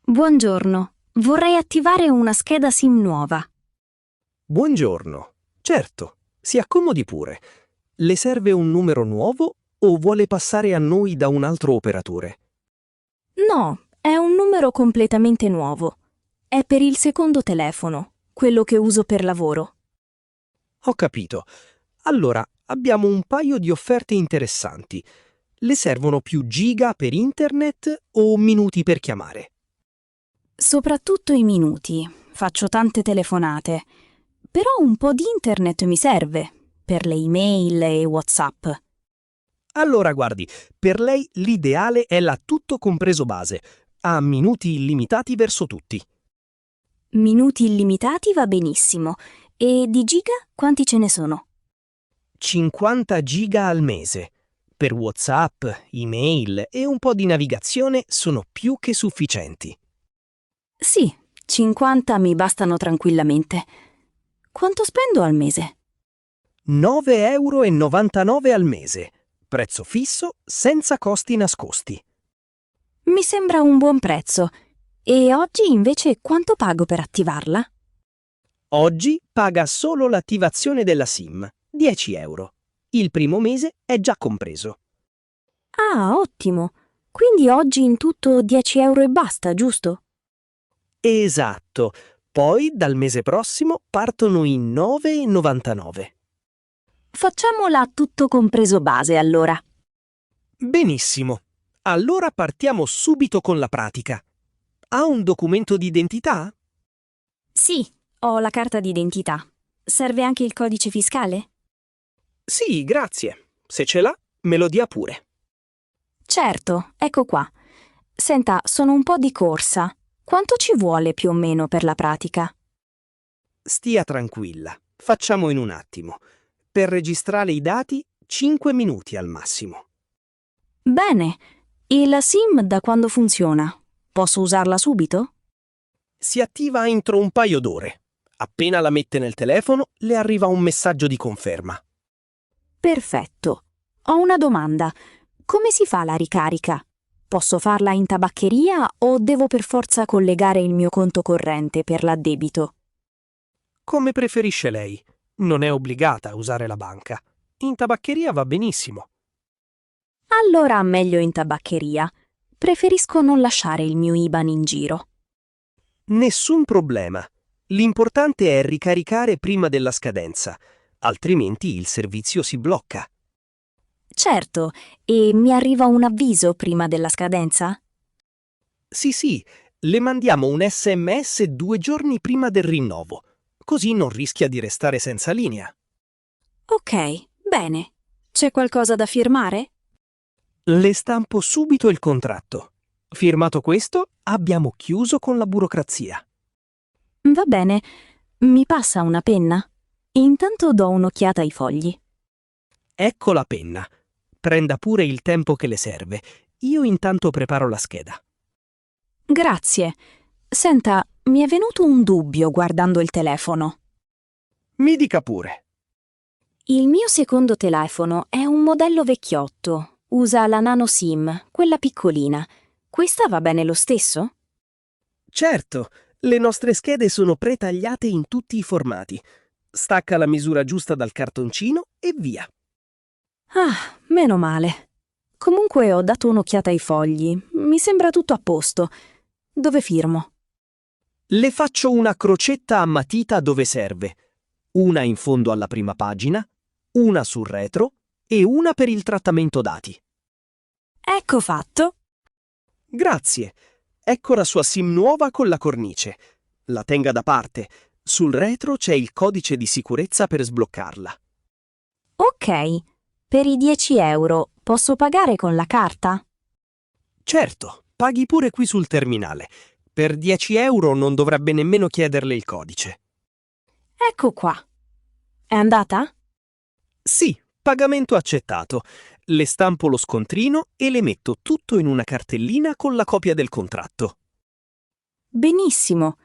Buongiorno, vorrei attivare una scheda SIM nuova. Buongiorno. Certo, si accomodi pure. Le serve un numero nuovo o vuole passare a noi da un altro operatore? No, è un numero completamente nuovo. È per il secondo telefono, quello che uso per lavoro. Ho capito. Allora, abbiamo un paio di offerte interessanti. Le servono più giga per internet o minuti per chiamare? Soprattutto i minuti. Faccio tante telefonate. Però un po' di internet mi serve, per le email e WhatsApp. Allora, guardi, per lei l'ideale è la tutto compreso base. Ha minuti illimitati verso tutti. Minuti illimitati va benissimo. E di giga quanti ce ne sono? 50 giga al mese. Per WhatsApp, email e un po' di navigazione sono più che sufficienti. Sì, 50 mi bastano tranquillamente. Quanto spendo al mese? 9,99 € al mese. Prezzo fisso senza costi nascosti. Mi sembra un buon prezzo. E oggi invece quanto pago per attivarla? Oggi paga solo l'attivazione della SIM, 10 euro. Il primo mese è già compreso. Ah, ottimo. Quindi oggi in tutto 10 euro e basta, giusto? Esatto. Poi dal mese prossimo partono i 9,99. Facciamola tutto compreso base allora. Benissimo. Allora partiamo subito con la pratica. Ha un documento d'identità? Sì, ho la carta d'identità. Serve anche il codice fiscale? Sì, grazie. Se ce l'ha, me lo dia pure. Certo, ecco qua. Senta, sono un po' di corsa. Quanto ci vuole più o meno per la pratica? Stia tranquilla, facciamo in un attimo. Per registrare i dati, 5 minuti al massimo. Bene. E la SIM da quando funziona? Posso usarla subito? Si attiva entro un paio d'ore. Appena la mette nel telefono, le arriva un messaggio di conferma. Perfetto. Ho una domanda. Come si fa la ricarica? Posso farla in tabaccheria o devo per forza collegare il mio conto corrente per l'addebito? Come preferisce lei? Non è obbligata a usare la banca. In tabaccheria va benissimo. Allora meglio in tabaccheria. Preferisco non lasciare il mio IBAN in giro. Nessun problema. L'importante è ricaricare prima della scadenza, altrimenti il servizio si blocca. Certo, e mi arriva un avviso prima della scadenza? Sì, le mandiamo un SMS 2 giorni prima del rinnovo, così non rischia di restare senza linea. Ok, bene. C'è qualcosa da firmare? Le stampo subito il contratto. Firmato questo, abbiamo chiuso con la burocrazia. Va bene. Mi passa una penna? Intanto do un'occhiata ai fogli. Ecco la penna. Prenda pure il tempo che le serve. Io intanto preparo la scheda. Grazie. Senta, mi è venuto un dubbio guardando il telefono. Mi dica pure. Il mio secondo telefono è un modello vecchiotto. Usa la nano SIM, quella piccolina. Questa va bene lo stesso? Certo, le nostre schede sono pretagliate in tutti i formati. Stacca la misura giusta dal cartoncino e via. Ah, meno male. Comunque ho dato un'occhiata ai fogli. Mi sembra tutto a posto. Dove firmo? Le faccio una crocetta a matita dove serve. Una in fondo alla prima pagina, una sul retro e una per il trattamento dati. Ecco fatto. Grazie. Ecco la sua SIM nuova con la cornice. La tenga da parte. Sul retro c'è il codice di sicurezza per sbloccarla. Ok. Per i 10 euro posso pagare con la carta? Certo, paghi pure qui sul terminale. Per 10 euro non dovrebbe nemmeno chiederle il codice. Ecco qua. È andata? Sì, pagamento accettato. Le stampo lo scontrino e le metto tutto in una cartellina con la copia del contratto. Benissimo.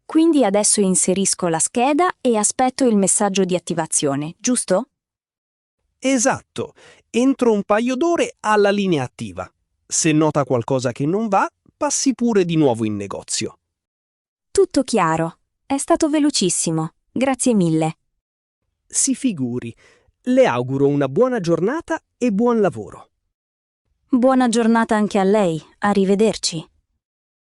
Quindi adesso inserisco la scheda e aspetto il messaggio di attivazione, giusto? Esatto. Entro un paio d'ore ha la linea attiva. Se nota qualcosa che non va, passi pure di nuovo in negozio. Tutto chiaro. È stato velocissimo. Grazie mille. Si figuri. Le auguro una buona giornata e buon lavoro. Buona giornata anche a lei. Arrivederci.